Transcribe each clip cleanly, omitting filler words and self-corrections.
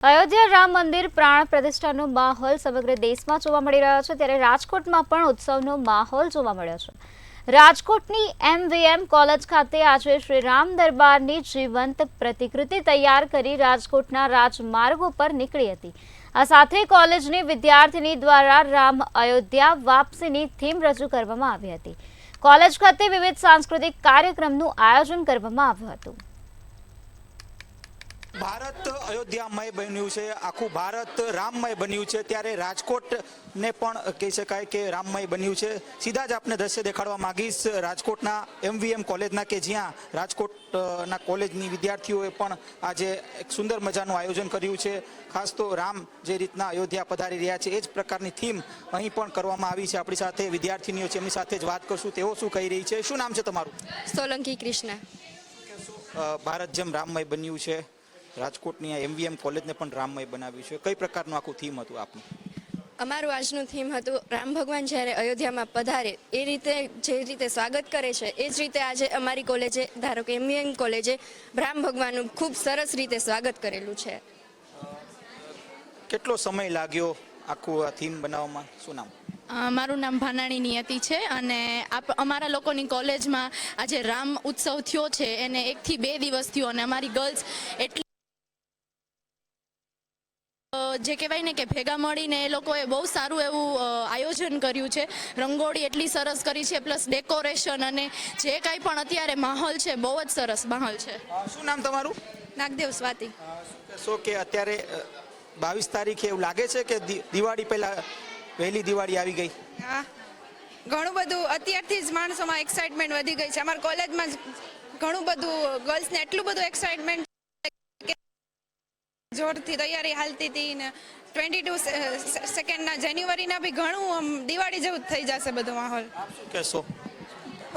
અયોધ્યા રામ મંદિર પ્રાણ પ્રતિષ્ઠાનો માહોલ સમગ્ર દેશમાં જોવા મળી રહ્યો છે, ત્યારે રાજકોટમાં પણ ઉત્સવનો માહોલ જોવા મળ્યો છે। રાજકોટની MVM કોલેજ ખાતે આજે શ્રી રામ દરબારની જીવંત પ્રતિકૃતિ તૈયાર કરી રાજકોટના રાજમાર્ગો પર નીકળી હતી। આ સાથે કોલેજની વિદ્યાર્થીની દ્વારા રામ અયોધ્યા વાપસીની થીમ રજૂ કરવામાં આવી હતી। કોલેજ ખાતે વિવિધ સાંસ્કૃતિક કાર્યક્રમનું આયોજન કરવામાં આવ્યું હતું। ભારત અયોધ્યામય બન્યું છે, આખું ભારત રામમય બન્યું છે, ત્યારે રાજકોટને પણ કહી શકાય કે રામમય બન્યું છે। સીધા જ આપને દ્રશ્ય દેખાડવા માંગીશ રાજકોટના MVM કોલેજના, કે જ્યાં રાજકોટના કોલેજની વિદ્યાર્થીઓએ પણ આજે એક સુંદર મજાનું આયોજન કર્યું છે। ખાસ તો રામ જે રીતના અયોધ્યા પધારી રહ્યા છે એ જ પ્રકારની થીમ અહીં પણ કરવામાં આવી છે। આપણી સાથે વિદ્યાર્થીનીઓ છે, એમની સાથે જ વાત કરશું, તેઓ શું કહી રહી છે। શું નામ છે તમારું? સોલંકી કૃષ્ણ। ભારત જેમ રામમય બન્યું છે, રાજકોટની આ MVM કોલેજને પણ રામમય બનાવ્યું છે, કઈ પ્રકારનું આખું થીમ હતું આપનું? અમારું આજનું થીમ હતું રામ ભગવાન જ્યારે અયોધ્યામાં પધારે એ રીતે જે રીતે સ્વાગત કરે છે એ જ રીતે આજે અમારી કોલેજે, ધારો કે MVM કોલેજે રામ ભગવાનનું ખૂબ સરસ રીતે સ્વાગત કરેલું છે। કેટલો સમય લાગ્યો આખું આ થીમ બનાવવામાં? શું નામ? મારું નામ ભાનાણી નિયતિ છે અને અમારા લોકોની કોલેજમાં આજે રામ ઉત્સવ થયો છે એને 1 થી 2 દિવસ થયો અને અમારી ગર્લ્સ એટલી જે કહેવાય ને કે ભેગા મળીને એ લોકોએ બહુ સારું એવું આયોજન કર્યું છે। રંગોળી એટલી સરસ કરી છે, પ્લસ ડેકોરેશન અને જે કાંઈ પણ અત્યારે માહોલ છે બહુ જ સરસ માહોલ છે। શું નામ તમારું? નાગદેવ સ્વાતિ। શું કે અત્યારે 22 તારીખે એવું લાગે છે કે દિવાળી પહેલા વહેલી દિવાળી આવી ગઈ? હા, ઘણું બધું અત્યારથી જ માણસોમાં એક્સાઇટમેન્ટ વધી ગઈ છે। અમારા કોલેજમાં ઘણું બધું ગર્લ્સને એટલું બધું એક્સાઇટમેન્ટ જોરથી તૈયારી હાલતી હતી ને 22 સેકન્ડના જાન્યુઆરીના બી ઘણું દિવાળી જેવું થઈ જશે બધું માહોલ। શું કહેશો?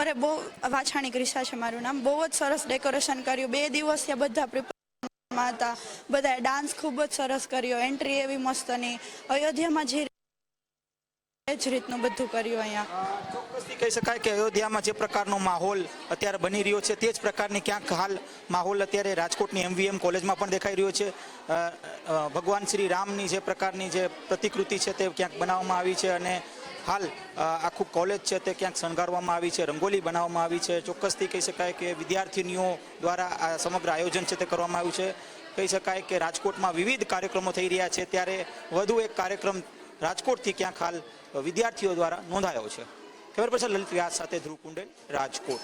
અરે બહુ વાછાણી ક્રિશા છે મારું નામ। બહુ જ સરસ ડેકોરેશન કર્યું, 2 દિવસથી બધા પ્રિપેરમાં હતા, બધાએ ડાન્સ ખૂબ જ સરસ કર્યો, એન્ટ્રી એવી મસ્તની, અયોધ્યામાં જે જ રીતનું બધું કર્યું અહીંયા। ચોક્કસથી કહી શકાય કે અયોધ્યામાં જે પ્રકારનો માહોલ અત્યારે બની રહ્યો છે તે જ પ્રકારની ક્યાંક હાલ માહોલ અત્યારે રાજકોટની MVM કોલેજમાં પણ દેખાઈ રહ્યો છે। ભગવાન શ્રી રામની જે પ્રકારની જે પ્રતિકૃતિ છે તે ક્યાંક બનાવવામાં આવી છે અને હાલ આખું કોલેજ છે તે ક્યાંક શણગારવામાં આવી છે, રંગોલી બનાવવામાં આવી છે। ચોક્કસથી કહી શકાય કે વિદ્યાર્થીનીઓ દ્વારા આ સમગ્ર આયોજન છે તે કરવામાં આવ્યું છે। કહી શકાય કે રાજકોટમાં વિવિધ કાર્યક્રમો થઈ રહ્યા છે, ત્યારે વધુ એક કાર્યક્રમ રાજકોટથી ક્યાંક હાલ વિદ્યાર્થીઓ દ્વારા નોંધાયો છે। કેમેરા પર્સન લલિત વ્યાસ સાથે ધ્રુવ કુંડેલ, રાજકોટ।